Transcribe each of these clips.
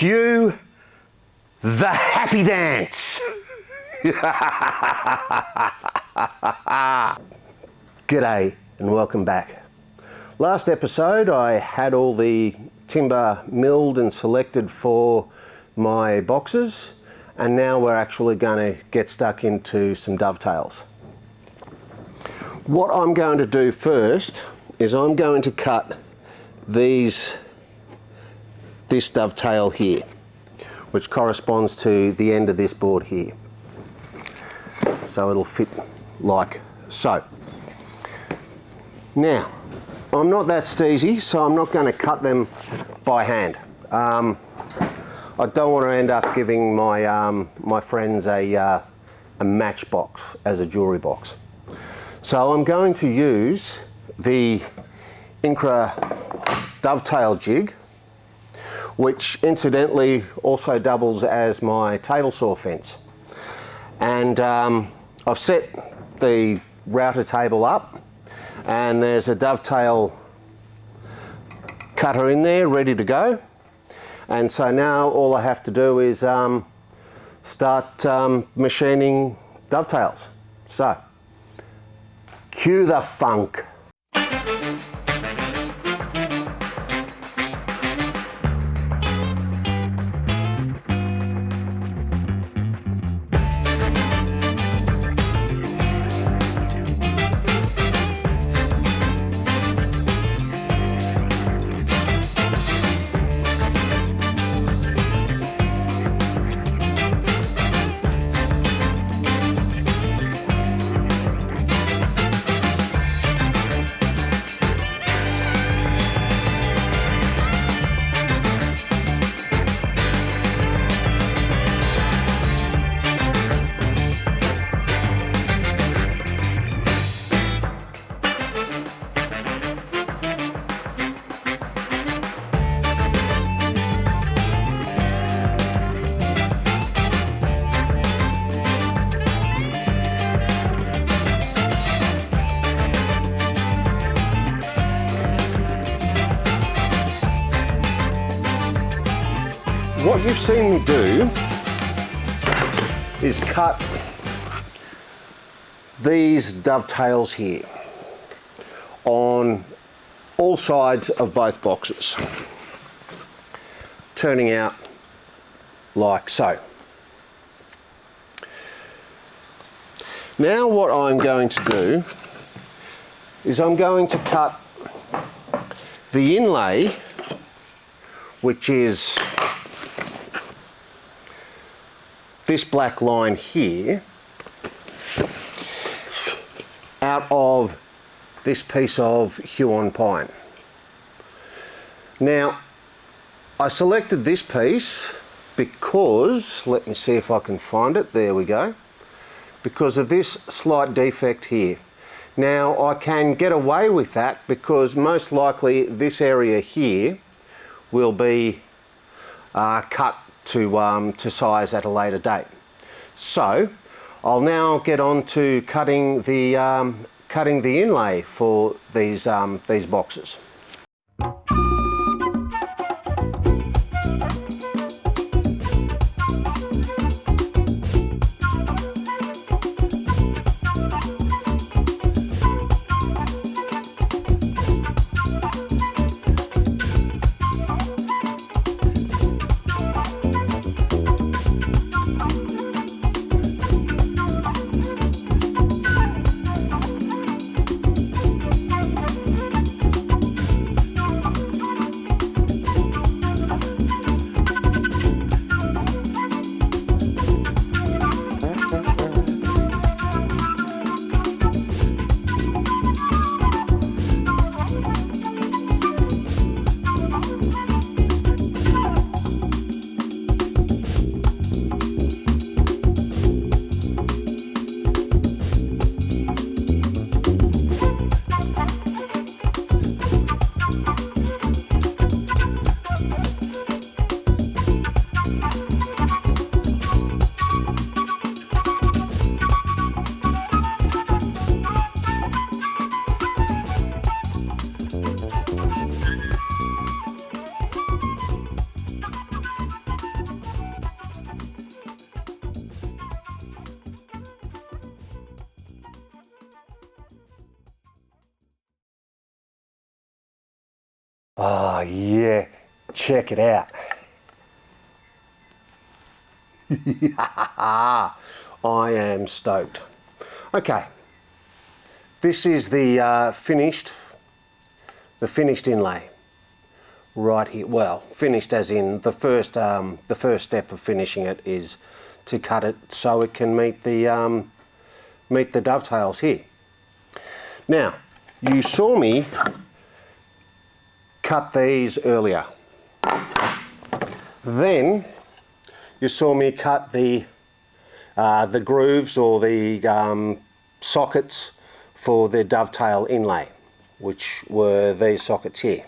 Cue the happy dance. G'day and welcome back. Last episode I had all the timber milled and selected for my boxes, and now we're actually going to get stuck into some dovetails. What I'm going to do first is I'm going to cut this dovetail here, which corresponds to the end of this board here. So it'll fit like so. Now, I'm not that steezy, so I'm not going to cut them by hand. I don't want to end up giving my my friends a matchbox as a jewellery box. So I'm going to use the Incra dovetail jig, which incidentally also doubles as my table saw fence. And I've set the router table up, and there's a dovetail cutter in there ready to go. And so now all I have to do is start machining dovetails. So, cue the funk. What you've seen me do is cut these dovetails here on all sides of both boxes, turning out like so. Now what I'm going to do is I'm going to cut the inlay, which is this black line here, out of this piece of Huon pine. Now, I selected this piece because, let me see if I can find it, there we go, because of this slight defect here. Now, I can get away with that because most likely this area here will be cut to size at a later date. So I'll now get on to cutting the inlay for these boxes. Oh yeah, check it out. I am stoked. Okay, this is the finished inlay right here. Well, finished as in the first step of finishing it is to cut it so it can meet the dovetails here. Now, you saw me cut these earlier. Then you saw me cut the grooves or the sockets for the dovetail inlay, which were these sockets here.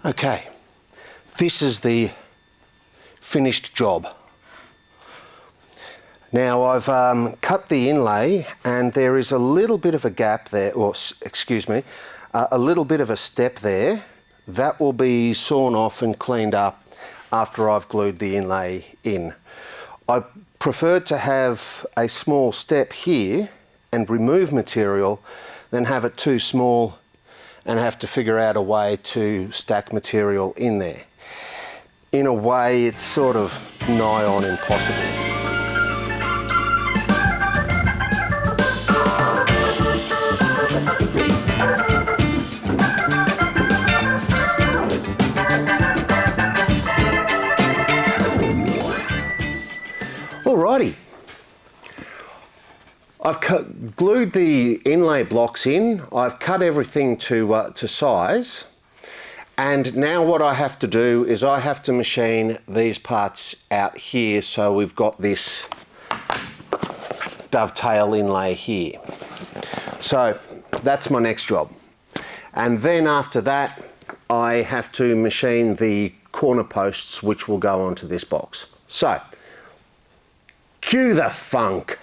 Okay, this is the finished job. Now I've cut the inlay and there is a little bit of a gap there, or excuse me, a little bit of a step there. That will be sawn off and cleaned up after I've glued the inlay in. I prefer to have a small step here and remove material than have it too small and have to figure out a way to stack material in there. In a way, it's sort of nigh on impossible. Alrighty. I've glued the inlay blocks in, I've cut everything to size, and now what I have to do is I have to machine these parts out here so we've got this dovetail inlay here. So that's my next job. And then after that I have to machine the corner posts which will go onto this box. So, cue the funk.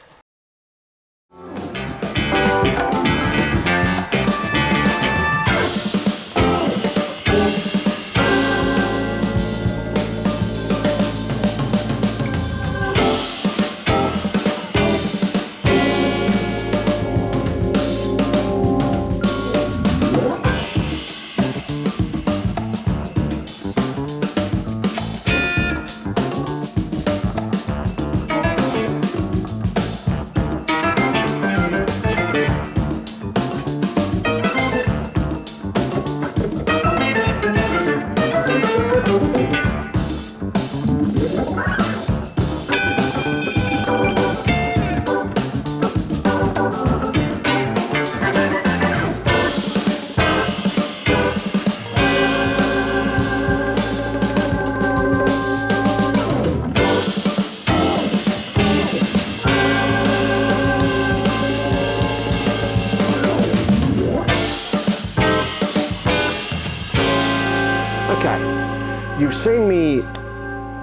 You've seen me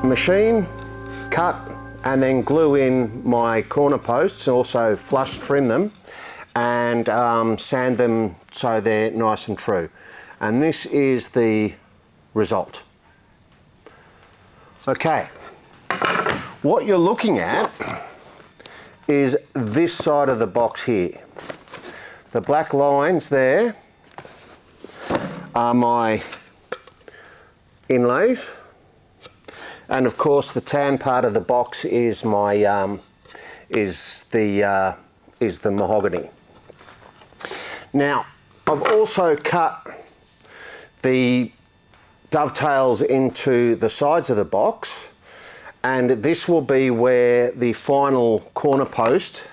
machine, cut, and then glue in my corner posts, also flush trim them, and sand them so they're nice and true. And this is the result. Okay, what you're looking at is this side of the box here. The black lines there are my inlays, and of course the tan part of the box is my is the mahogany. Now I've also cut the dovetails into the sides of the box, and this will be where the final corner post,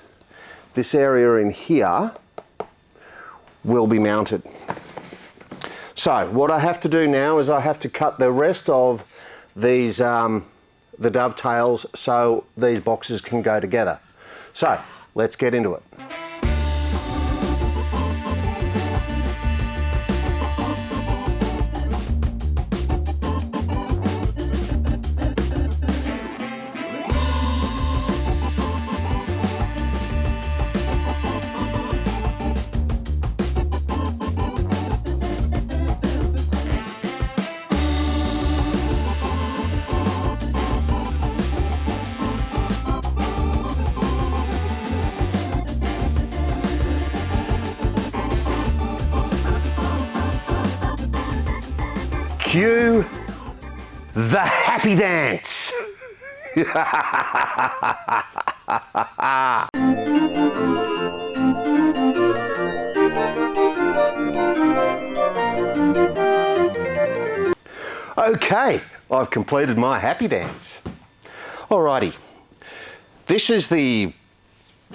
this area in here, will be mounted. So what I have to do now is I have to cut the rest of these the dovetails so these boxes can go together. So let's get into it. Cue the happy dance. Okay, I've completed my happy dance. Alrighty, this is the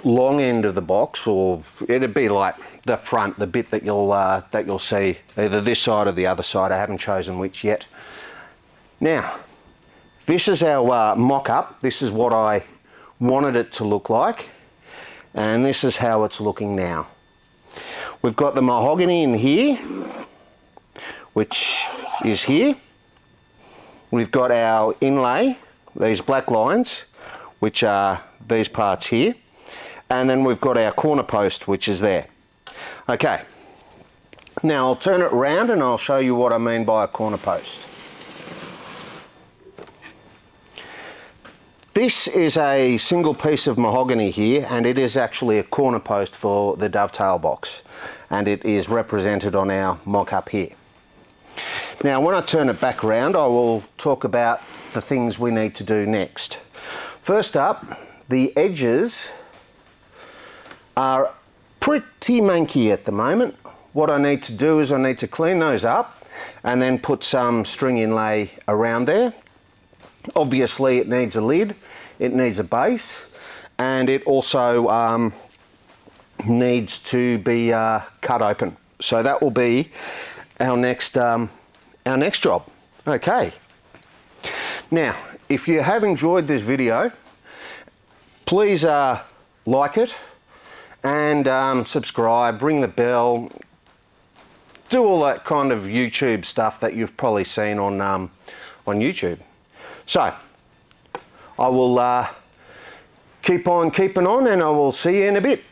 long end of the box, or it'd be like the front, the bit that you'll see either this side or the other side. I haven't chosen which yet. Now, this is our mock-up. This is what I wanted it to look like, and this is how it's looking now. We've got the mahogany in here, which is here. We've got our inlay, these black lines, which are these parts here. And then we've got our corner post, which is there. Okay, now I'll turn it around and I'll show you what I mean by a corner post. This is a single piece of mahogany here, and it is actually a corner post for the dovetail box, and it is represented on our mock-up here. Now when I turn it back around, I will talk about the things we need to do next. First up, the edges are pretty manky at the moment. What I need to do is I need to clean those up and then put some string inlay around there. Obviously it needs a lid, it needs a base, and it also needs to be cut open. So that will be our next job. Okay. Now, if you have enjoyed this video, please like it and subscribe, ring the bell, do all that kind of YouTube stuff that you've probably seen on YouTube. So I will keep on keeping on, and I will see you in a bit.